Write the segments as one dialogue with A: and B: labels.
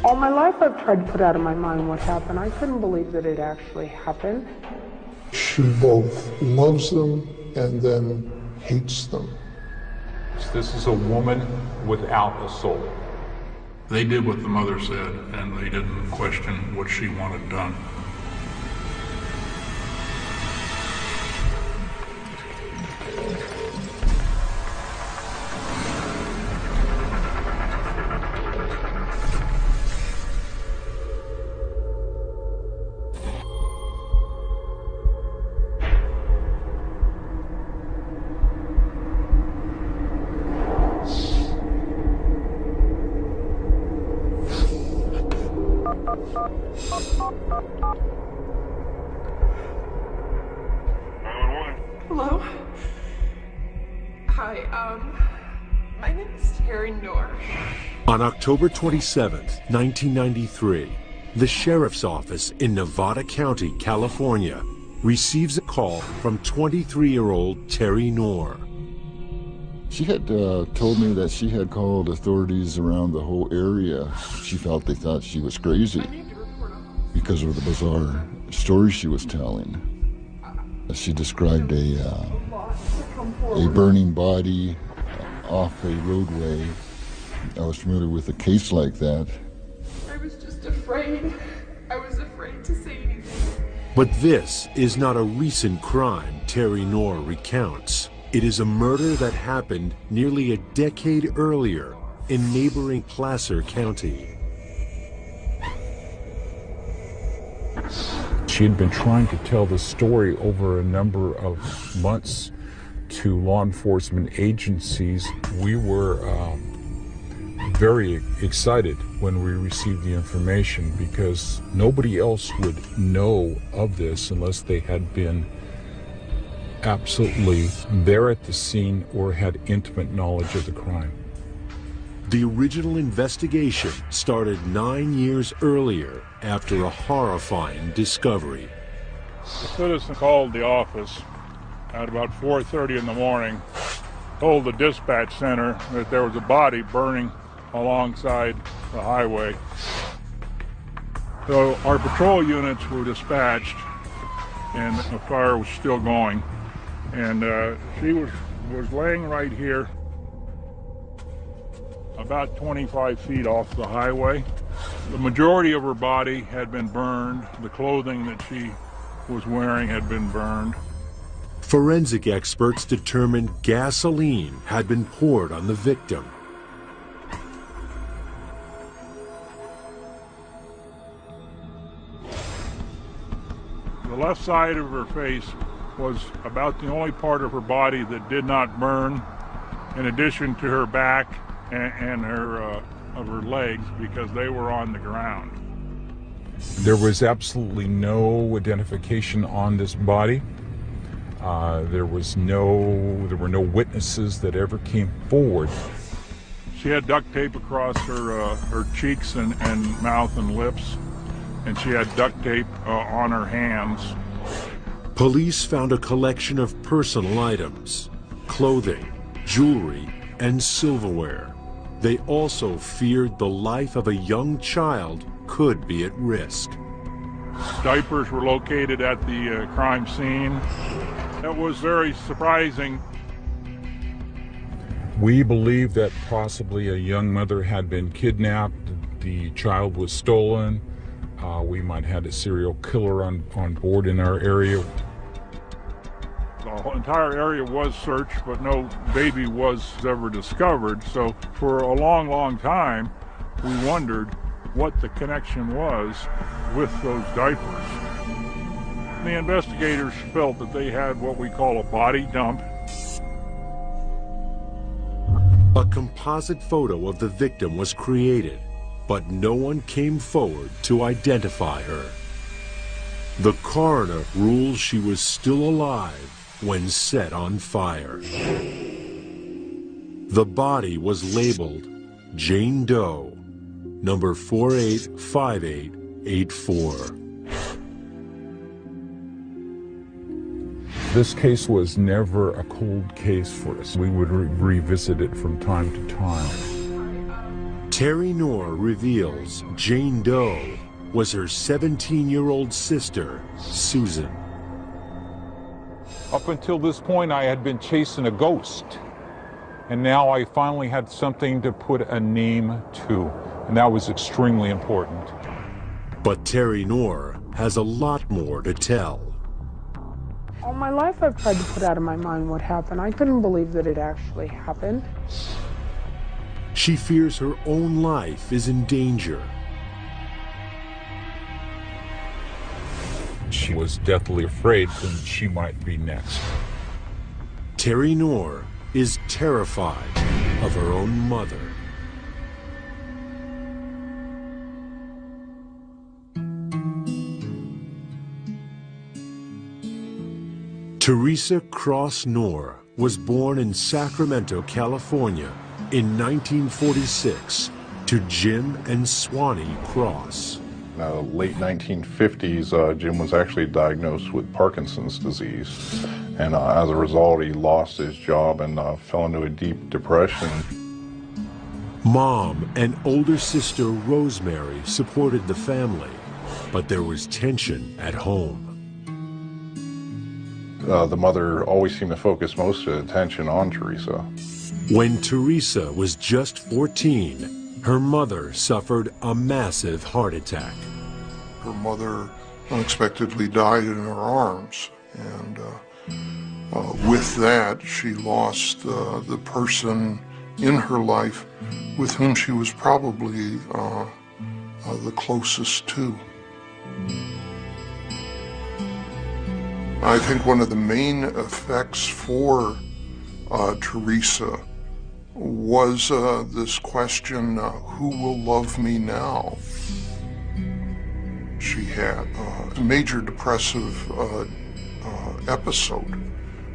A: All my life I've tried to put out of my mind what happened. I couldn't believe that it actually happened.
B: She both loves them and then hates them.
C: This is a woman without a soul.
D: They did what the mother said, and they didn't question what she wanted done.
E: Hello? Hi, my name is ᴛᴇrᴇsᴜ.
F: On October 27, 1993, the sheriff's office in Nevada County, California, receives a call from 23-year-old ᴛᴇrᴜ.
G: She had told me that she had called authorities around the whole area. She felt they thought she was crazy because of the bizarre story she was telling. She described a burning body off a roadway. I was familiar with a case like that.
E: I was just afraid. I was afraid to say anything.
F: But this is not a recent crime ᴛᴜrᴜ recounts. It is a murder that happened nearly a decade earlier in neighboring Placer County.
C: She had been trying to tell the story over a number of months to law enforcement agencies. We were very excited when we received the information because nobody else would know of this unless they had been absolutely there at the scene or had intimate knowledge of the crime.
F: The original investigation started 9 years earlier after a horrifying discovery.
D: A citizen called the office at about 4:30 in the morning, told the dispatch center that there was a body burning alongside the highway. So our patrol units were dispatched and the fire was still going. And she was laying right here, about 25 feet off the highway. The majority of her body had been burned. The clothing that she was wearing had been burned.
F: Forensic experts determined gasoline had been poured on the victim.
D: The left side of her face was about the only part of her body that did not burn, in addition to her back and her legs, because they were on the ground.
C: There was absolutely no identification on this body. There were no witnesses that ever came forward.
D: She had duct tape across her cheeks and mouth and lips, and she had duct tape on her hands.
F: Police found a collection of personal items, clothing, jewelry, and silverware. They also feared the life of a young child could be at risk.
D: Diapers were located at the crime scene. That was very surprising.
C: We believe that possibly a young mother had been kidnapped, the child was stolen. We might have had a serial killer on board in our area.
D: The entire area was searched, but no baby was ever discovered. So for a long, long time, we wondered what the connection was with those diapers. The investigators felt that they had what we call a body dump.
F: A composite photo of the victim was created, but no one came forward to identify her. The coroner ruled she was still alive when set on fire. The body was labeled Jane Doe, number 485884.
C: This case was never a cold case for us. We would revisit it from time to time.
F: ᴛᴇrᴇsᴁ reveals Jane Doe was her 17-year-old sister, Susan.
C: Up until this point, I had been chasing a ghost. And now I finally had something to put a name to. And that was extremely important.
F: But ᴛᴇrᴇsᴁ has a lot more to tell.
A: All my life I've tried to put out of my mind what happened. I couldn't believe that it actually happened.
F: She fears her own life is in danger.
C: She was deathly afraid that she might be next.
F: ᴛᴇrᴇsᴁ is terrified of her own mother. Teresa Cross Knorr was born in Sacramento, California in 1946 to Jim and Swanee Cross.
H: In the late 1950s, Jim was actually diagnosed with Parkinson's disease, and as a result, he lost his job and fell into a deep depression.
F: Mom and older sister Rosemary supported the family, but there was tension at home.
H: The mother always seemed to focus most of the attention on Teresa.
F: When Teresa was just 14, her mother suffered a massive heart attack.
B: Her mother unexpectedly died in her arms, and with that, she lost the person in her life with whom she was probably the closest to. I think one of the main effects for Teresa was this question, who will love me now? She had a major depressive episode,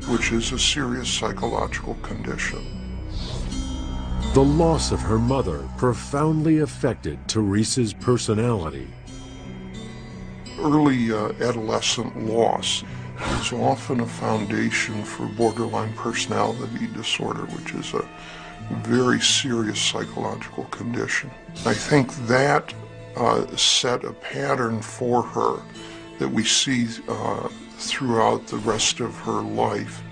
B: which is a serious psychological condition.
F: The loss of her mother profoundly affected Teresa's personality.
B: Early adolescent loss is often a foundation for borderline personality disorder, which is a very serious psychological condition. I think that set a pattern for her that we see throughout the rest of her life.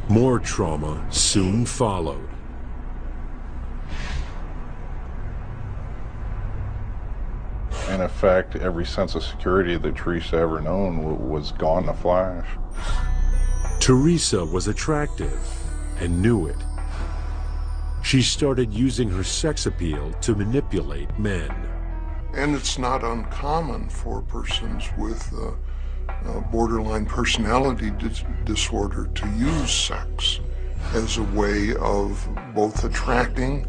F: More trauma soon followed.
H: In effect, every sense of security that Teresa ever known was gone in a flash.
F: Teresa was attractive and knew it. She started using her sex appeal to manipulate men.
B: And it's not uncommon for persons with borderline personality disorder to use sex as a way of both attracting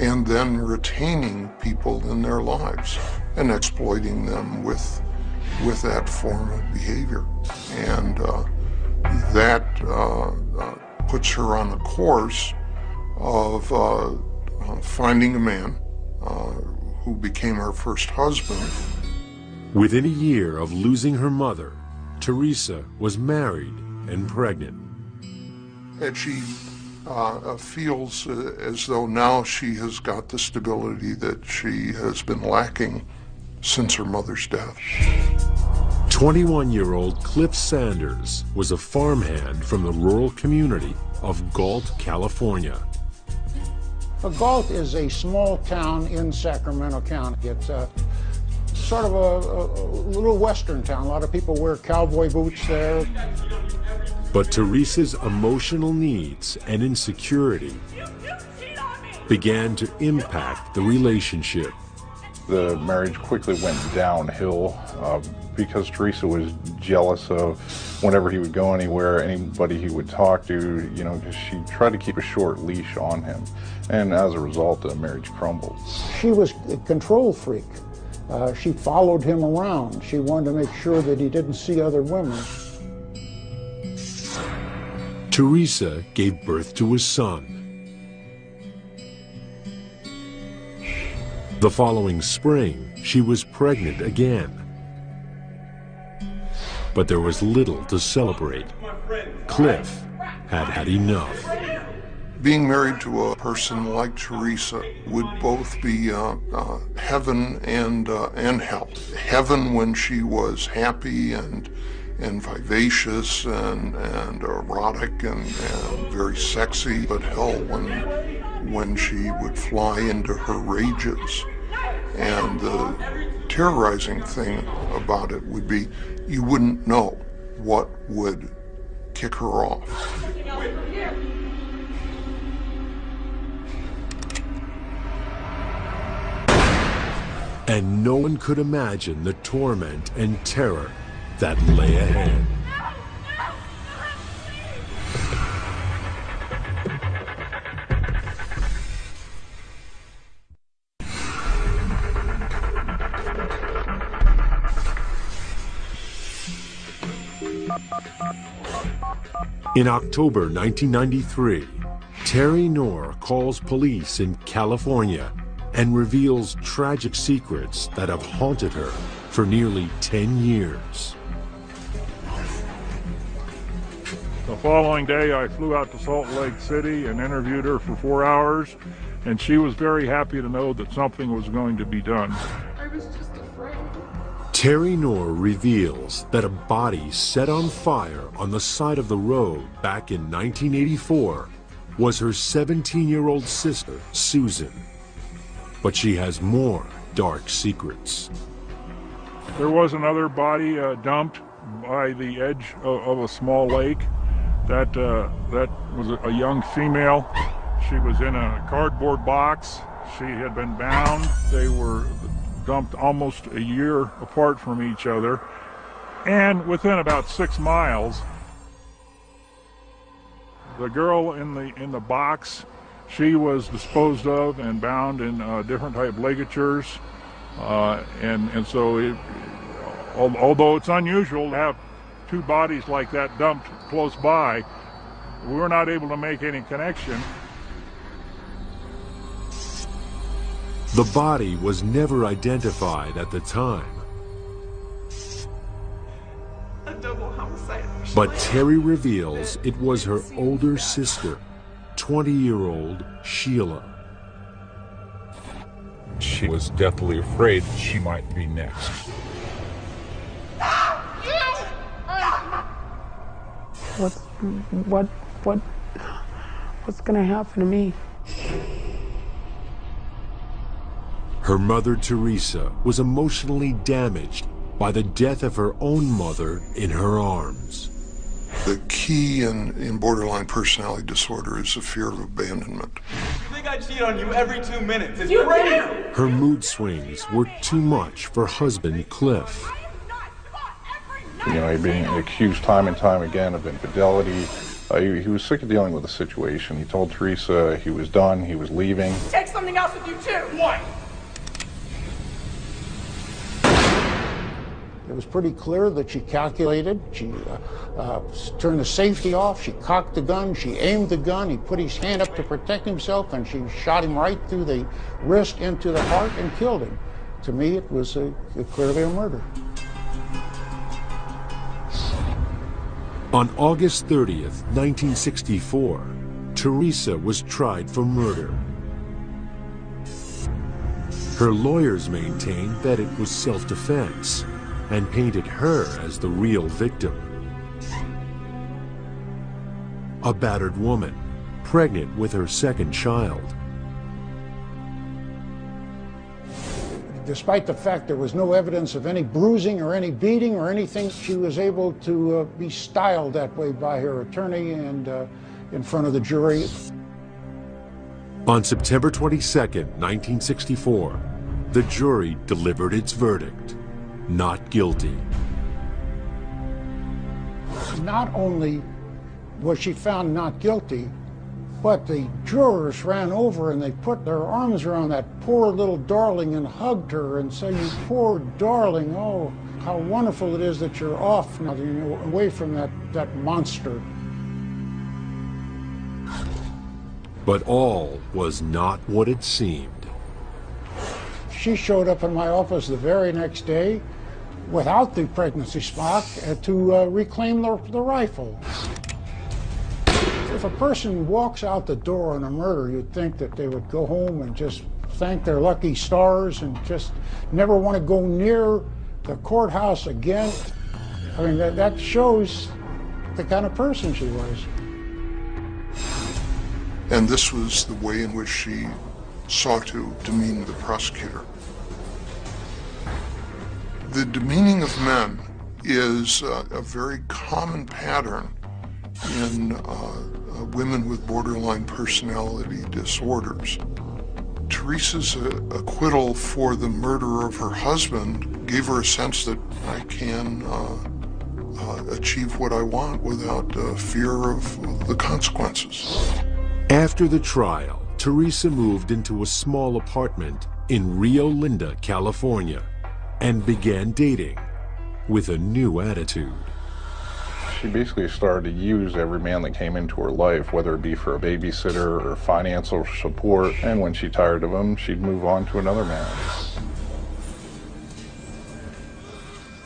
B: and then retaining people in their lives and exploiting them with that form of behavior. And that puts her on the course of finding a man who became her first husband.
F: Within a year of losing her mother, Teresa was married and pregnant.
B: And she feels as though now she has got the stability that she has been lacking since her mother's death.
F: 21-year-old Cliff Sanders was a farmhand from the rural community of Galt, California.
I: Galt is a small town in Sacramento County. It's sort of a little western town. A lot of people wear cowboy boots there.
F: But Teresa's emotional needs and insecurity began to impact the relationship.
H: The marriage quickly went downhill because Teresa was jealous of whenever he would go anywhere, anybody he would talk to, you know, because she tried to keep a short leash on him. And as a result, the marriage crumbled.
I: She was a control freak. She followed him around. She wanted to make sure that he didn't see other women.
F: Teresa gave birth to a son. The following spring, she was pregnant again. But there was little to celebrate. Cliff had had enough.
B: Being married to a person like Teresa would both be heaven and hell. Heaven when she was happy and vivacious and erotic and very sexy, but hell when she would fly into her rages. And the terrorizing thing about it would be you wouldn't know what would kick her off.
F: And no one could imagine the torment and terror that lay ahead. In October 1993, ᴛᴇrᴇsᴜ calls police in California and reveals tragic secrets that have haunted her for nearly 10 years.
D: The following day, I flew out to Salt Lake City and interviewed her for 4 hours, and she was very happy to know that something was going to be done.
E: I was just afraid.
F: ᴛᴇrᴜsᴜ reveals that a body set on fire on the side of the road back in 1984 was her 17-year-old sister, Susan. But she has more dark secrets.
D: There was another body dumped by the edge of a small lake. That was a young female. She was in a cardboard box. She had been bound. They were dumped almost a year apart from each other. And within about 6 miles, the girl in the box, she was disposed of and bound in different type ligatures, and so although it's unusual to have 2 bodies like that dumped close by, we were not able to make any connection.
F: The body was never identified at the time.
E: A double homicide.
F: But Terry reveals it was her older sister, 20-year-old Sheila.
C: She was deathly afraid she might be next.
A: What's gonna happen to me?
F: Her mother, Teresa, was emotionally damaged by the death of her own mother in her arms.
B: The key in borderline personality disorder is the fear of abandonment.
J: You think I cheat on you every 2 minutes? It's crazy!
F: Her mood swings were too much for husband Cliff.
H: You know, he'd been accused time and time again of infidelity. He was sick of dealing with the situation. He told Teresa he was done, he was leaving.
J: Take something else with you too! What?
I: It was pretty clear that she calculated. She turned the safety off, she cocked the gun, she aimed the gun, he put his hand up to protect himself, and she shot him right through the wrist into the heart and killed him. To me, it was clearly a murder.
F: On August 30th, 1964, Teresa was tried for murder. Her lawyers maintained that it was self-defense and painted her as the real victim. A battered woman, pregnant with her second child.
I: Despite the fact there was no evidence of any bruising or any beating or anything, she was able to be styled that way by her attorney and in front of the jury.
F: On September 22nd, 1964, the jury delivered its verdict: not guilty.
I: Not only was she found not guilty, but the jurors ran over and they put their arms around that poor little darling and hugged her and said, "You poor darling, oh, how wonderful it is that you're off now, you know, away from that monster."
F: But all was not what it seemed.
I: She showed up in my office the very next day without the pregnancy spot to reclaim the rifle. If a person walks out the door on a murder, you'd think that they would go home and just thank their lucky stars and just never want to go near the courthouse again. I mean, that shows the kind of person she was.
B: And this was the way in which she sought to demean the prosecutor. The demeaning of men is a very common pattern in women with borderline personality disorders. Teresa's acquittal for the murder of her husband gave her a sense that I can achieve what I want without fear of the consequences.
F: After the trial, Teresa moved into a small apartment in Rio Linda, California, and began dating with a new attitude.
H: She basically started to use every man that came into her life, whether it be for a babysitter or financial support, and when she tired of him, she'd move on to another man.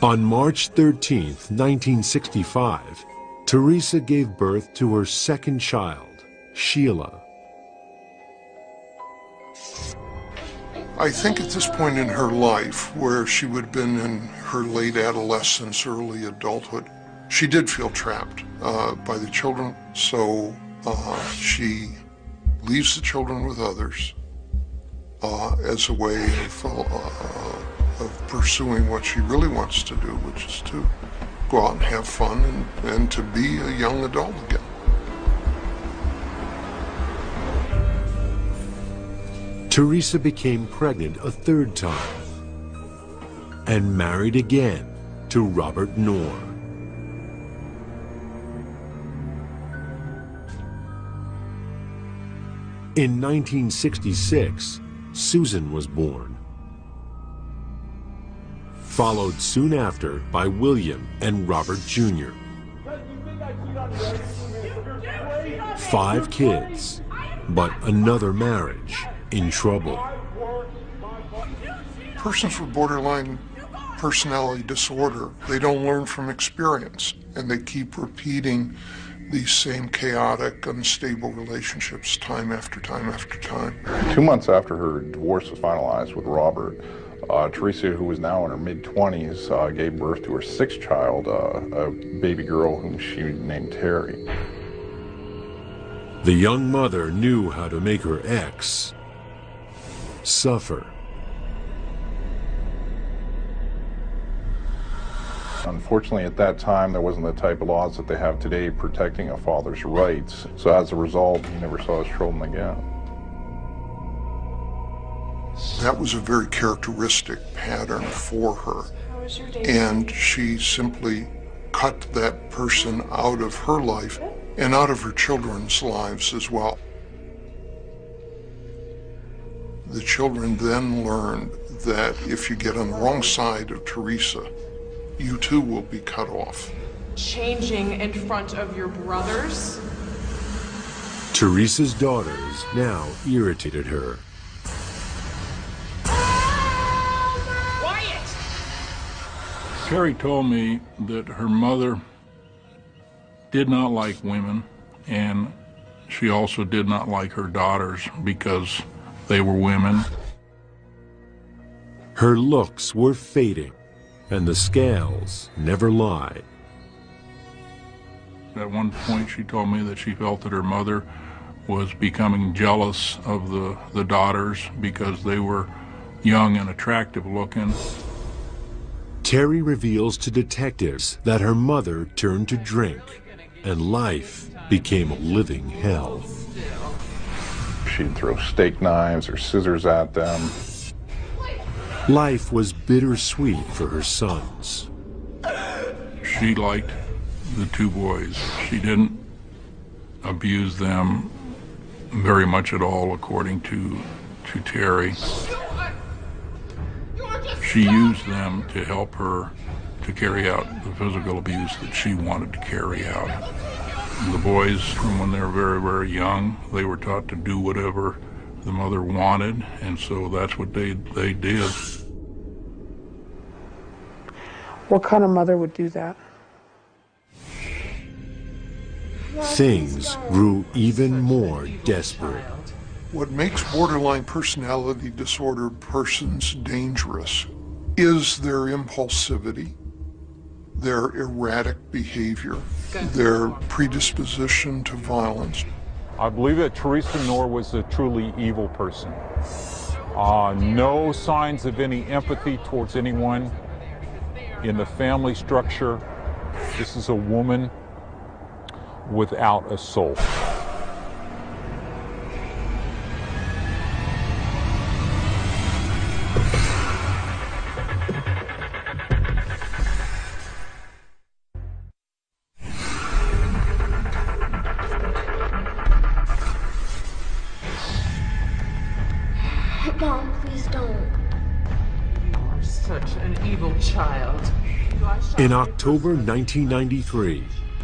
F: On March 13th, 1965, Teresa gave birth to her second child, Sheila.
B: I think at this point in her life, where she would have been in her late adolescence, early adulthood, she did feel trapped by the children, so she leaves the children with others as a way of pursuing what she really wants to do, which is to go out and have fun and to be a young adult again.
F: Teresa became pregnant a third time and married again to Robert Knorr. In 1966, Susan was born, followed soon after by William and Robert Jr. 5 kids, but another marriage in trouble.
B: Persons with borderline personality disorder, they don't learn from experience, and they keep repeating these same chaotic, unstable relationships time after time after time.
H: 2 months after her divorce was finalized with Robert, Teresa, who was now in her mid-20s, gave birth to her 6th child, a baby girl whom she named Terry.
F: The young mother knew how to make her ex suffer.
H: Unfortunately, at that time, there wasn't the type of laws that they have today protecting a father's rights. So as a result, he never saw his children again.
B: That was a very characteristic pattern for her. And she simply cut that person out of her life and out of her children's lives as well. The children then learned that if you get on the wrong side of Teresa, you too will be cut off.
E: Changing in front of your brothers?
F: Teresa's daughters now irritated her.
E: Quiet!
D: Terry told me that her mother did not like women, and she also did not like her daughters because they were women.
F: Her looks were fading, and the scales never lied.
D: At one point she told me that she felt that her mother was becoming jealous of the daughters because they were young and attractive looking.
F: Terry reveals to detectives that her mother turned to drink, and life became a living hell.
H: She'd throw steak knives or scissors at them.
F: Life was bittersweet for her sons.
D: She liked the 2 boys. She didn't abuse them very much at all, according to Terry. She used them to help her to carry out the physical abuse that she wanted to carry out. The boys, from when they were very, very young, they were taught to do whatever the mother wanted, and so that's what they did.
A: What kind of mother would do that?
F: things grew even more desperate.
B: What makes borderline personality disorder persons dangerous is their impulsivity, their erratic behavior, their predisposition to violence.
C: I believe that ᴛᴇrᴇsᴁ was a truly evil person. No signs of any empathy towards anyone in the family structure. This is a woman without a soul.
E: Mom, please don't.
K: You are such an evil child.
F: In October 1993,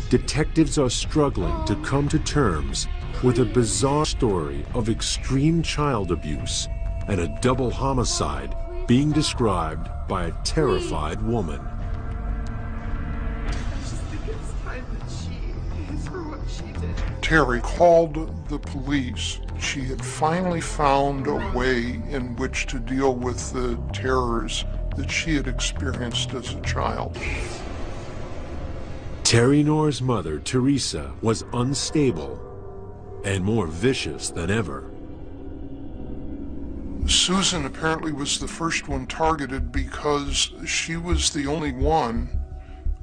F: detectives are struggling to come to terms with a bizarre story of extreme child abuse and a double homicide being described by a terrified woman.
E: I just think it's time that she pays for what she did.
B: Terry called the police. She had finally found a way in which to deal with the terrors that she had experienced as a child.
F: Terry Knorr's mother, Teresa, was unstable and more vicious than ever.
B: Susan apparently was the first one targeted because she was the only one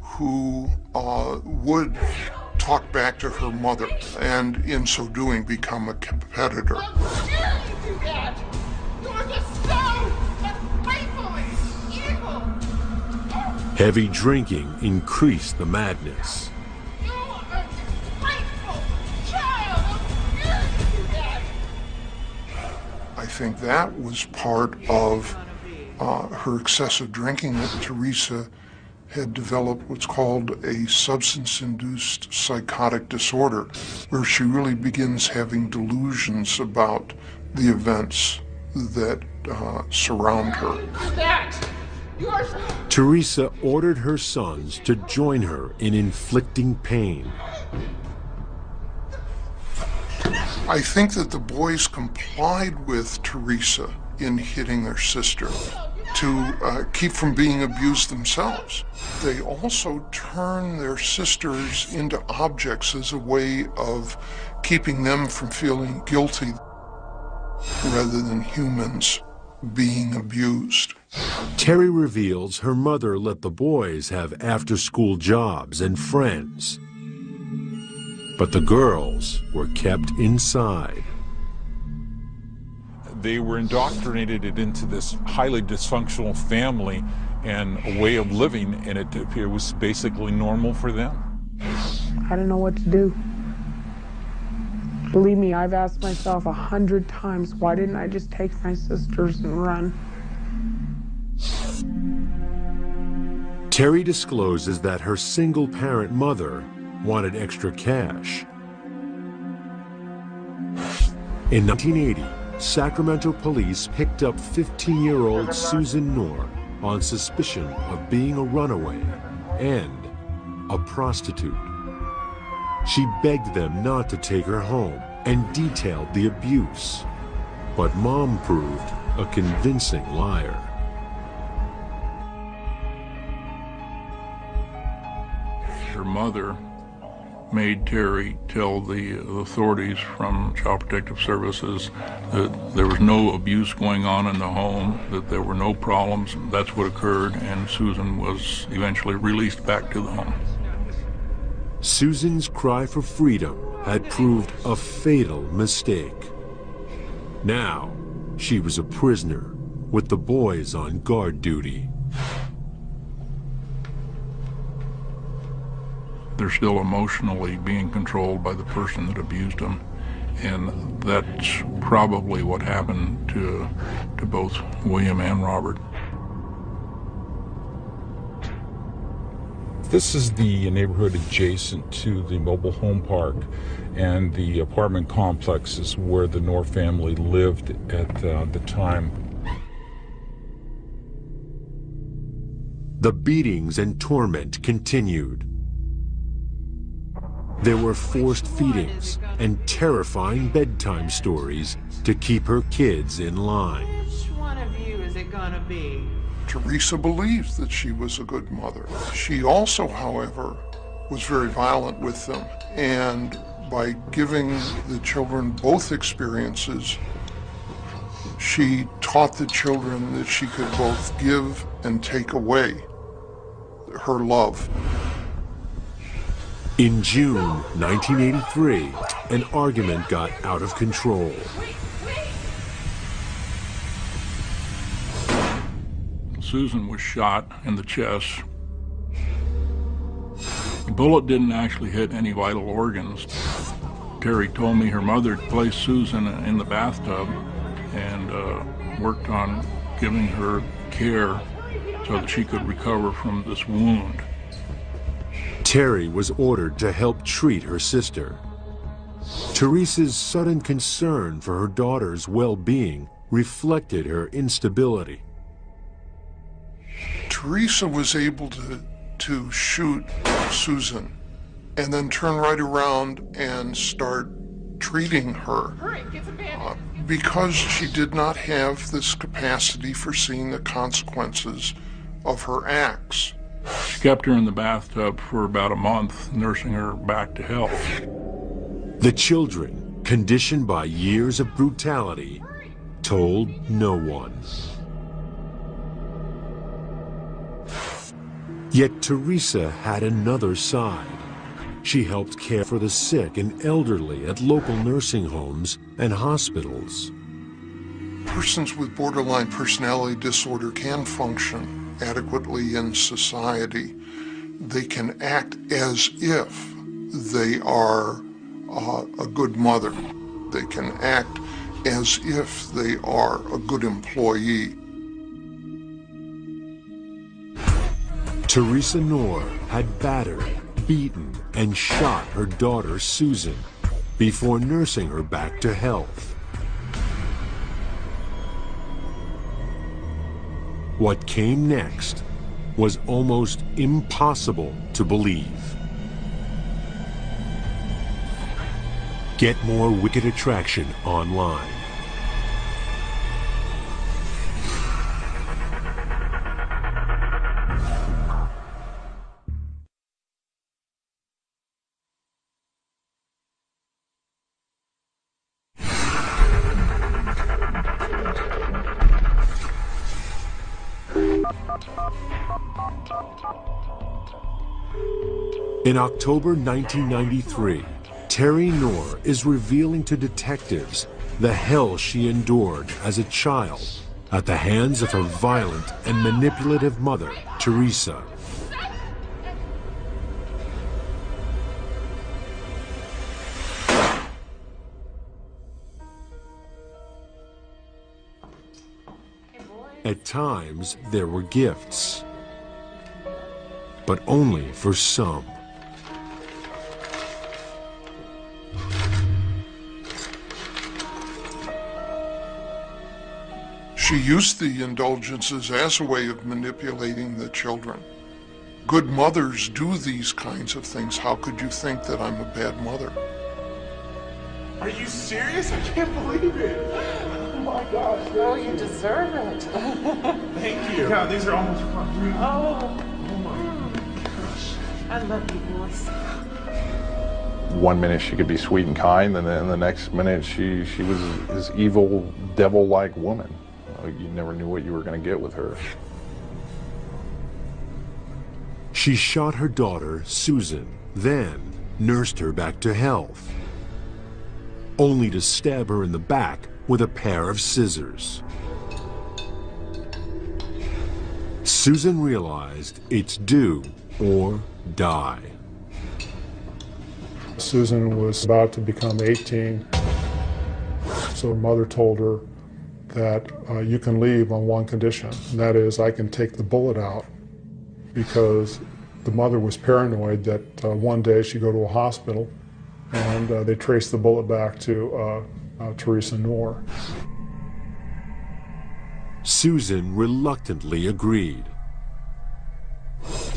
B: who would talk back to her mother, and in so doing become a competitor.
J: How dare you do that? You're just so spitefully evil.
F: Heavy drinking increased the madness.
J: You are a spiteful child. How dare you do that?
B: I think that was part of her excessive drinking, that Teresa had developed what's called a substance-induced psychotic disorder, where she really begins having delusions about the events that surround her.
F: Teresa ordered her sons to join her in inflicting pain.
B: I think that the boys complied with Teresa in hitting their sister to keep from being abused themselves. They also turn their sisters into objects as a way of keeping them from feeling guilty rather than humans being abused.
F: Terry reveals her mother let the boys have after-school jobs and friends, but the girls were kept inside.
C: They were indoctrinated into this highly dysfunctional family and a way of living, and it was basically normal for them.
A: I don't know what to do. Believe me, I've asked myself 100 times, why didn't I just take my sisters and run?
F: Terry discloses that her single-parent mother wanted extra cash. In 1980, Sacramento police picked up 15-year-old Susan Knorr on suspicion of being a runaway and a prostitute. She begged them not to take her home and detailed the abuse, but Mom proved a convincing liar.
D: Her mother made Terry tell the authorities from Child Protective Services that there was no abuse going on in the home, that there were no problems. That's what occurred, and Susan was eventually released back to the home.
F: Susan's cry for freedom had proved a fatal mistake. Now, she was a prisoner with the boys on guard duty.
D: They're still emotionally being controlled by the person that abused them, and that's probably what happened to both William and Robert.
C: This is the neighborhood adjacent to the mobile home park and the apartment complexes where the Knorr family lived at the time.
F: The beatings and torment continued. There were forced feedings and terrifying bedtime stories to keep her kids in line.
K: Which one of you is it gonna be?
B: Teresa believed that she was a good mother. She also, however, was very violent with them, and by giving the children both experiences, she taught the children that she could both give and take away her love.
F: In June 1983, an argument got out of control.
D: Susan was shot in the chest. The bullet didn't actually hit any vital organs. Terry told me her mother placed Susan in the bathtub and worked on giving her care so that she could recover from this wound.
F: Terry was ordered to help treat her sister. Teresa's sudden concern for her daughter's well-being reflected her instability.
B: Teresa was able to shoot Susan and then turn right around and start treating her because she did not have this capacity for seeing the consequences of her acts.
D: She kept her in the bathtub for about a month, nursing her back to health.
F: The children, conditioned by years of brutality, told no one. Yet Teresa had another side. She helped care for the sick and elderly at local nursing homes and hospitals.
B: Persons with borderline personality disorder can function adequately in society. They can act as if they are a good mother. They can act as if they are a good employee.
F: ᴛᴇrᴜ had battered, beaten, and shot her daughter Susan before nursing her back to health. What came next was almost impossible to believe. Get more Wicked Attraction online. In October 1993, ᴛᴇrᴜ is revealing to detectives the hell she endured as a child at the hands of her violent and manipulative mother, Teresa. At times, there were gifts, but only for some.
B: She used the indulgences as a way of manipulating the children. Good mothers do these kinds of things. How could you think that I'm a bad mother?
E: Are you serious? I can't believe it. Oh my gosh.
K: Oh, you deserve it.
E: Thank you. Yeah, these are almost fun.
K: Oh
E: my gosh.
K: I love you, boys.
H: One minute she could be sweet and kind, and then the next minute she was this evil, devil-like woman. You never knew what you were going to get with her.
F: She shot her daughter, Susan, then nursed her back to health, only to stab her in the back with a pair of scissors. Susan realized it's do or die.
L: Susan was about to become 18, so her mother told her that you can leave on one condition, and that is I can take the bullet out, because the mother was paranoid that one day she'd go to a hospital and they traced the bullet back to ᴛᴇrᴜ.
F: Susan reluctantly agreed.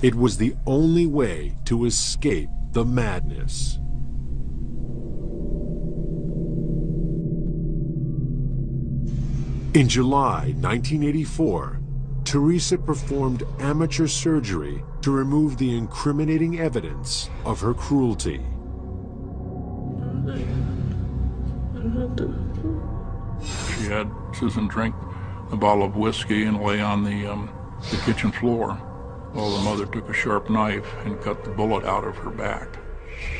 F: It was the only way to escape the madness. In July 1984, Teresa performed amateur surgery to remove the incriminating evidence of her cruelty.
D: She had Susan drink a bottle of whiskey and lay on the kitchen floor while the mother took a sharp knife and cut the bullet out of her back.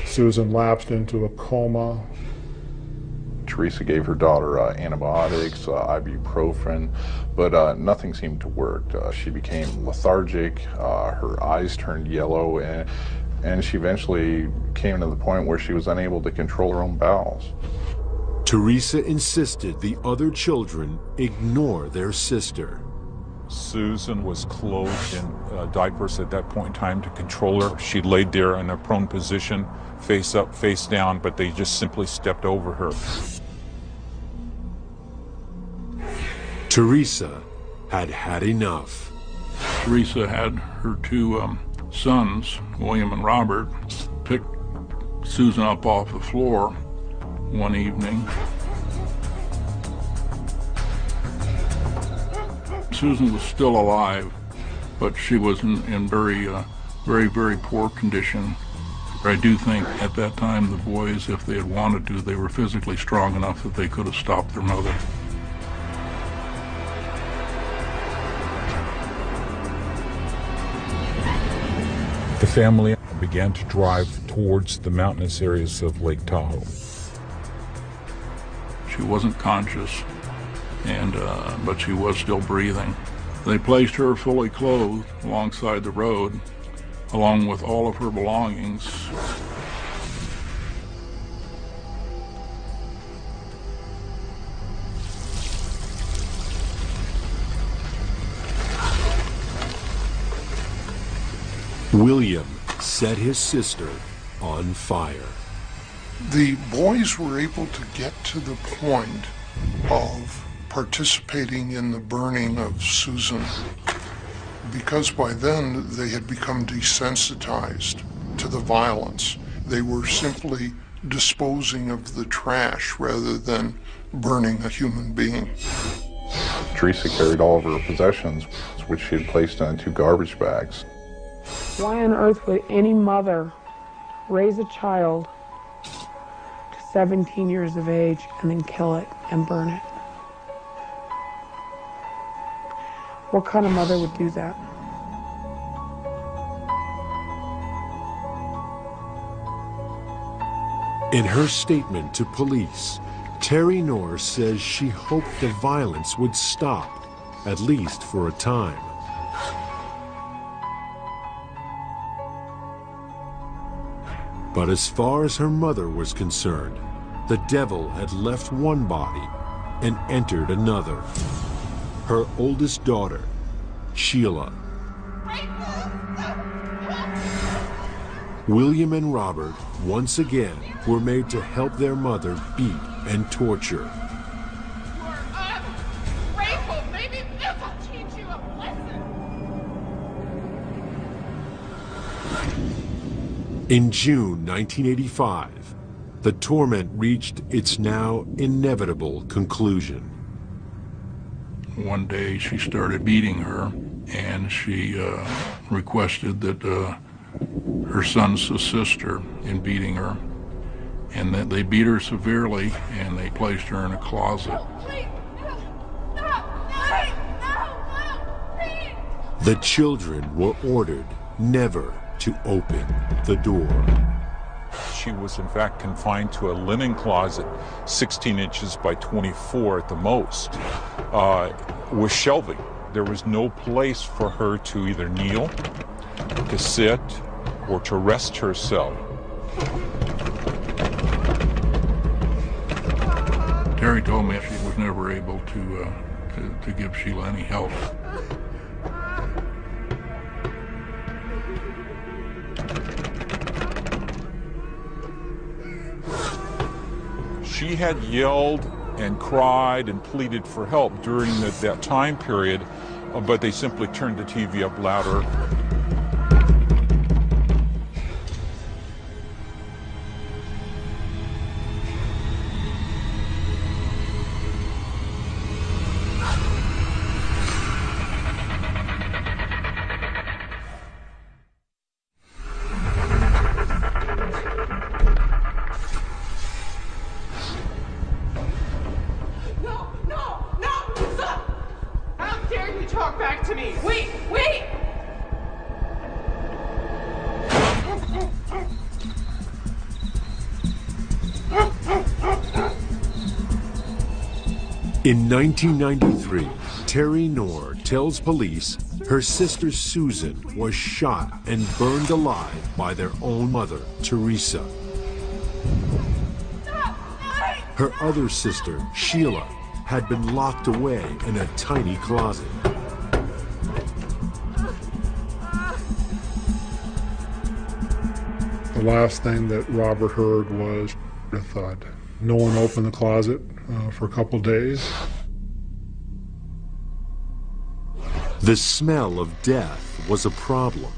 L: Susan lapsed into a coma.
H: Teresa gave her daughter antibiotics, ibuprofen, but nothing seemed to work. She became lethargic, her eyes turned yellow, and she eventually came to the point where she was unable to control her own bowels.
F: Teresa insisted the other children ignore their sister.
C: Susan was clothed in diapers at that point in time to control her. She laid there in a prone position, face up, face down, but they just simply stepped over her.
F: Teresa had had enough.
D: Teresa had her two sons, William and Robert, pick Susan up off the floor one evening. Susan was still alive, but she was in very poor condition. I do think at that time the boys, if they had wanted to, they were physically strong enough that they could have stopped their mother.
C: The family began to drive towards the mountainous areas of Lake Tahoe.
D: She wasn't conscious, but she was still breathing. They placed her fully clothed alongside the road, along with all of her belongings.
F: William set his sister on fire.
B: The boys were able to get to the point of participating in the burning of Susan because by then they had become desensitized to the violence. They were simply disposing of the trash rather than burning a human being.
H: Teresa carried all of her possessions, which she had placed in 2 garbage bags.
A: Why on earth would any mother raise a child to 17 years of age and then kill it and burn it? What kind of mother would do that?
F: In her statement to police, Terry Knorr says she hoped the violence would stop, at least for a time. But as far as her mother was concerned, the devil had left one body and entered another. Her oldest daughter, Sheila. William and Robert, once again, were made to help their mother beat and torture.
J: You're ungrateful. Maybe this will teach you a lesson.
F: In June 1985, the torment reached its now inevitable conclusion.
D: One day she started beating her, and she requested that her son's sister in beating her, and that they beat her severely, and they placed her in a closet.
F: The children were ordered never to open the door.
C: She was in fact confined to a linen closet, 16 inches by 24 at the most, with shelving. There was no place for her to either kneel, to sit, or to rest herself.
D: Terry told me she was never able to give Sheila any help.
C: She had yelled and cried and pleaded for help during that time period, but they simply turned the TV up louder.
J: to me. Wait, wait!
F: In 1993, ᴛᴇrᴇrᴇsᴜ tells police her sister Susan was shot and burned alive by their own mother, Teresa. Her other sister, Sheila, had been locked away in a tiny closet.
L: The last thing that Robert heard was a thud. No one opened the closet for a couple days.
F: The smell of death was a problem.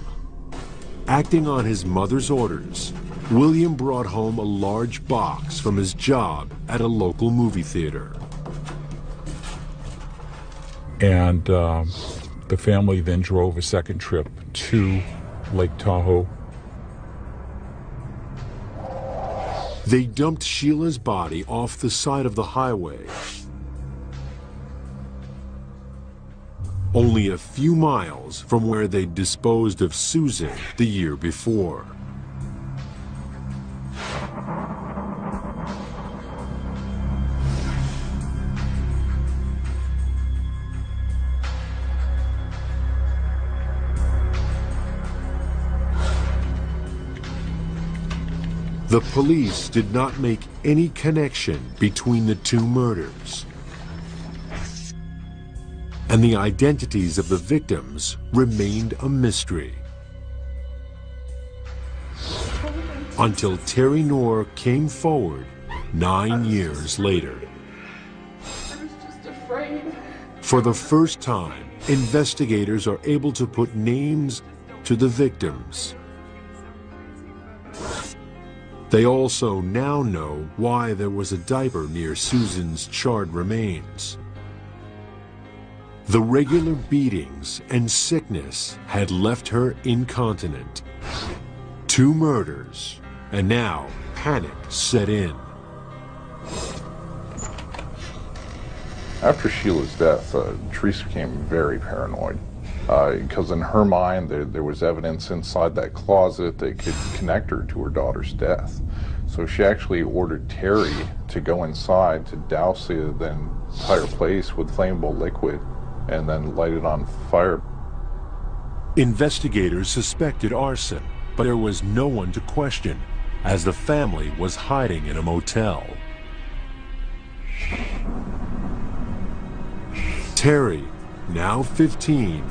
F: Acting on his mother's orders, William brought home a large box from his job at a local movie theater.
C: And the family then drove a second trip to Lake Tahoe.
F: They dumped Sheila's body off the side of the highway, only a few miles from where they disposed of Susan the year before. The police did not make any connection between the two murders, and the identities of the victims remained a mystery. Until ᴛᴇrᴇrᴜ came forward 9 years later.
J: I was just afraid.
F: For the first time, investigators are able to put names to the victims. They also now know why there was a diaper near Susan's charred remains. The regular beatings and sickness had left her incontinent. 2 murders, and now panic set in.
H: After Sheila's death, Teresa became very paranoid because in her mind there was evidence inside that closet that could connect her to her daughter's death. So she actually ordered Terry to go inside to douse the entire place with flammable liquid and then light it on fire.
F: Investigators suspected arson, but there was no one to question, as the family was hiding in a motel. Terry, now 15,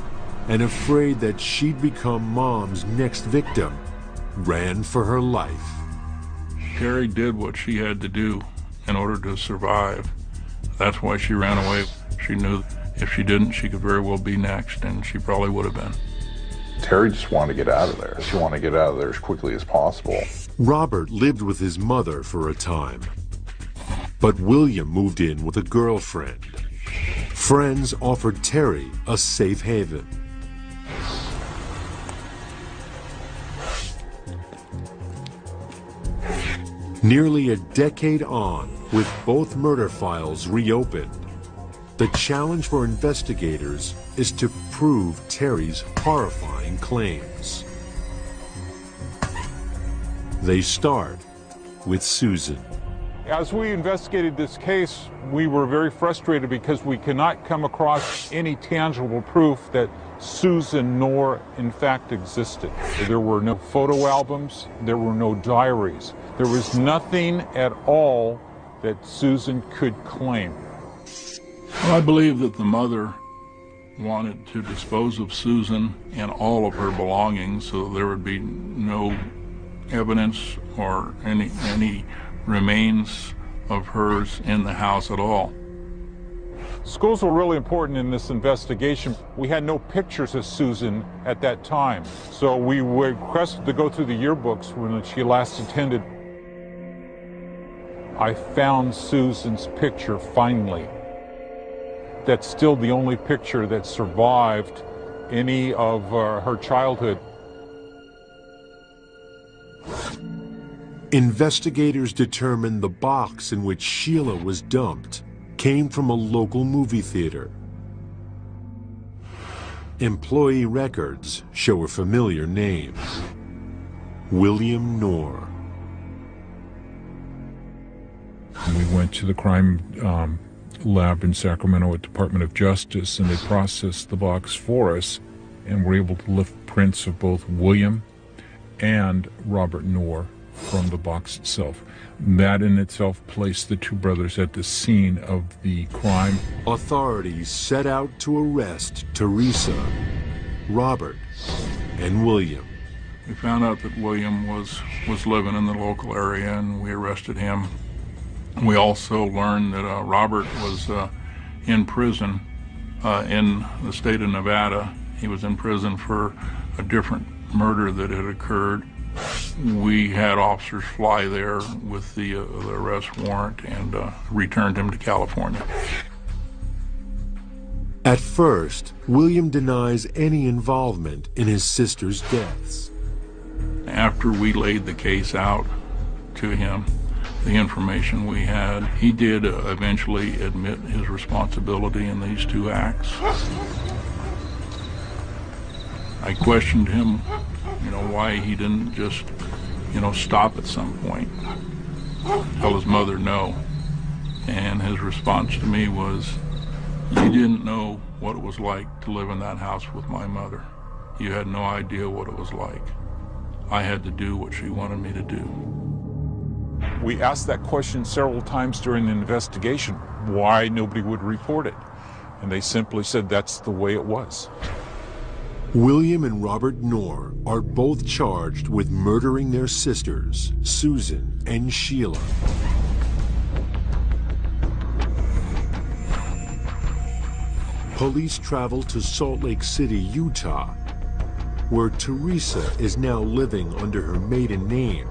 F: and afraid that she'd become Mom's next victim, ran for her life.
D: Terry did what she had to do in order to survive. That's why she ran away. She knew if she didn't, she could very well be next, and she probably would have been.
H: Terry just wanted to get out of there. She wanted to get out of there as quickly as possible.
F: Robert lived with his mother for a time, but William moved in with a girlfriend. Friends offered Terry a safe haven. Nearly a decade on, with both murder files reopened, the challenge for investigators is to prove Terry's horrifying claims. They start with Susan.
C: As we investigated this case, we were very frustrated because we could not come across any tangible proof that Susan Knorr in fact existed. There were no photo albums, there were no diaries. There was nothing at all that Susan could claim.
D: Well, I believe that the mother wanted to dispose of Susan and all of her belongings so there would be no evidence or any remains of hers in the house at all.
C: Schools were really important in this investigation. We had no pictures of Susan at that time, so we requested to go through the yearbooks when she last attended. I found Susan's picture finally. That's still the only picture that survived any of her childhood.
F: Investigators determined the box in which Sheila was dumped came from a local movie theater. Employee records show a familiar name: William Knorr.
D: We went to the crime lab in Sacramento at Department of Justice, and they processed the box for us and were able to lift prints of both William and Robert Knorr from the box itself. That in itself placed the two brothers at the scene of the crime.
F: Authorities set out to arrest Teresa, Robert, and William.
D: We found out that William was living in the local area, and we arrested him. We also learned that Robert was in prison in the state of Nevada. He was in prison for a different murder that had occurred. We had officers fly there with the arrest warrant and returned him to California.
F: At first, William denies any involvement in his sister's deaths.
D: After we laid the case out to him, the information we had, he did eventually admit his responsibility in these two acts. I questioned him, why he didn't just, stop at some point, tell his mother no. And his response to me was, "You didn't know what it was like to live in that house with my mother. You had no idea what it was like. I had to do what she wanted me to do."
C: We asked that question several times during the investigation, why nobody would report it. And they simply said that's the way it was.
F: William and Robert Knorr are both charged with murdering their sisters, Susan and Sheila. Police travel to Salt Lake City, Utah, where Teresa is now living under her maiden name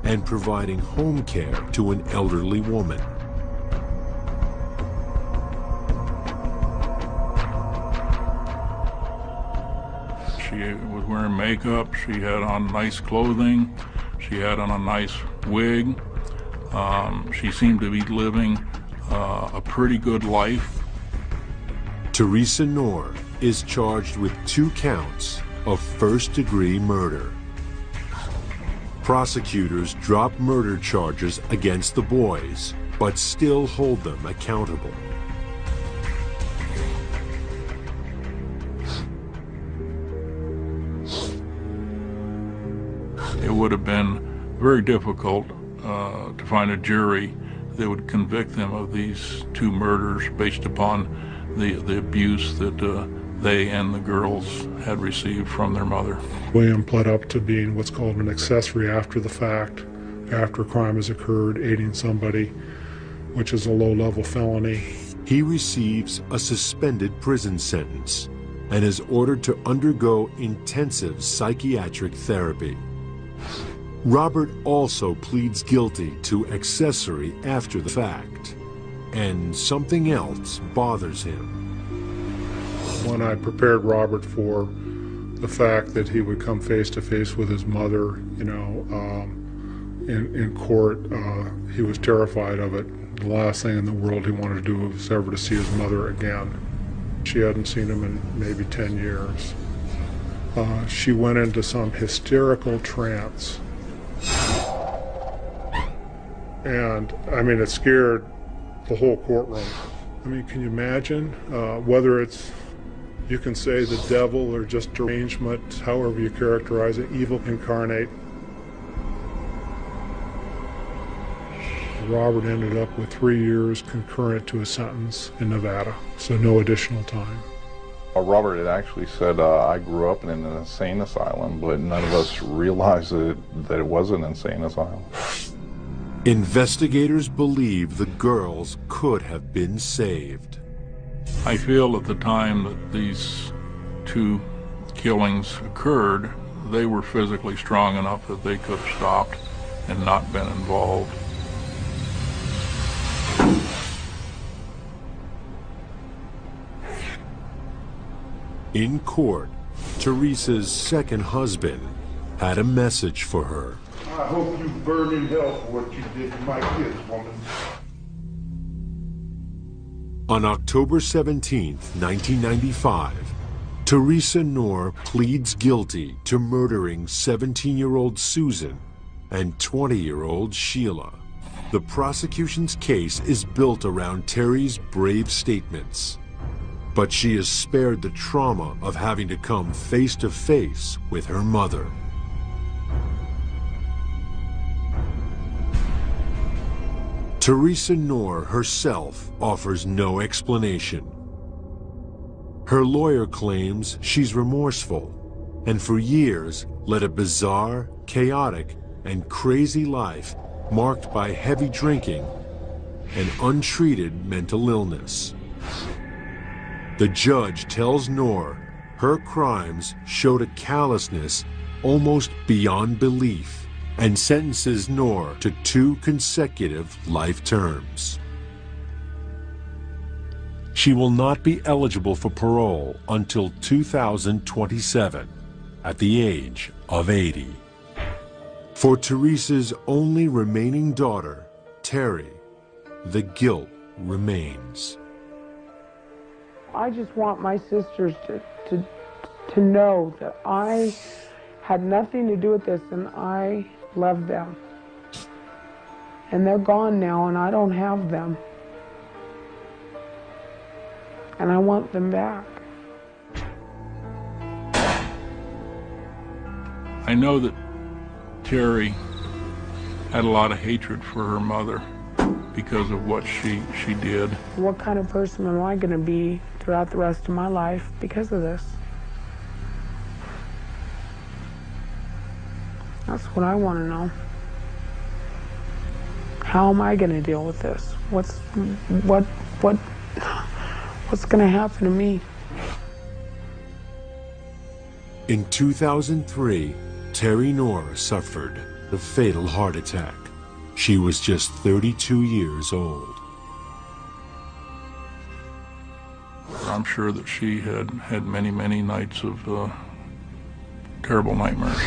F: and providing home care to an elderly woman.
D: She was wearing makeup, she had on nice clothing, she had on a nice wig. She seemed to be living a pretty good life.
F: Teresa Knorr is charged with 2 counts of first-degree murder. Prosecutors drop murder charges against the boys, but still hold them accountable.
D: It would have been very difficult to find a jury that would convict them of these 2 murders based upon the abuse that they and the girls had received from their mother.
L: William pled up to being what's called an accessory after the fact, after a crime has occurred, aiding somebody, which is a low-level felony.
F: He receives a suspended prison sentence and is ordered to undergo intensive psychiatric therapy. Robert also pleads guilty to accessory after the fact, and something else bothers him.
L: When I prepared Robert for the fact that he would come face to face with his mother, in court, he was terrified of it. The last thing in the world he wanted to do was ever to see his mother again. She hadn't seen him in maybe 10 years. She went into some hysterical trance. And, it scared the whole courtroom. Can you imagine whether it's, you can say the devil or just derangement, however you characterize it, evil incarnate. Robert ended up with 3 years concurrent to his sentence in Nevada, so no additional time.
H: Robert had actually said, I grew up in an insane asylum, but none of us realized that it was an insane asylum.
F: Investigators believe the girls could have been saved.
D: I feel at the time that these 2 killings occurred, they were physically strong enough that they could have stopped and not been involved.
F: In court, Teresa's second husband had a message for her.
M: I hope you burn in hell for what you did to my kids, woman.
F: On October 17th, 1995, ᴛᴇrᴇsᴜ pleads guilty to murdering 17-year-old Susan and 20-year-old Sheila. The prosecution's case is built around Terry's brave statements, but she is spared the trauma of having to come face to face with her mother. ᴛᴇrᴇsᴜ herself offers no explanation. Her lawyer claims she's remorseful and for years led a bizarre, chaotic, and crazy life marked by heavy drinking and untreated mental illness. The judge tells Noor her crimes showed a callousness almost beyond belief and sentences Noor to 2 consecutive life terms. She will not be eligible for parole until 2027, at the age of 80. For Teresa's only remaining daughter, Terry, the guilt remains.
A: I just want my sisters to know that I had nothing to do with this and I love them. And they're gone now and I don't have them. And I want them back.
D: I know that Terry had a lot of hatred for her mother because of what she did.
A: What kind of person am I going to be throughout the rest of my life because of this? That's what I want to know. How am I going to deal with this? What's going to happen to me?
F: In 2003, Terry Noor suffered a fatal heart attack. She was just 32 years old.
D: I'm sure that she had many, many nights of terrible nightmares.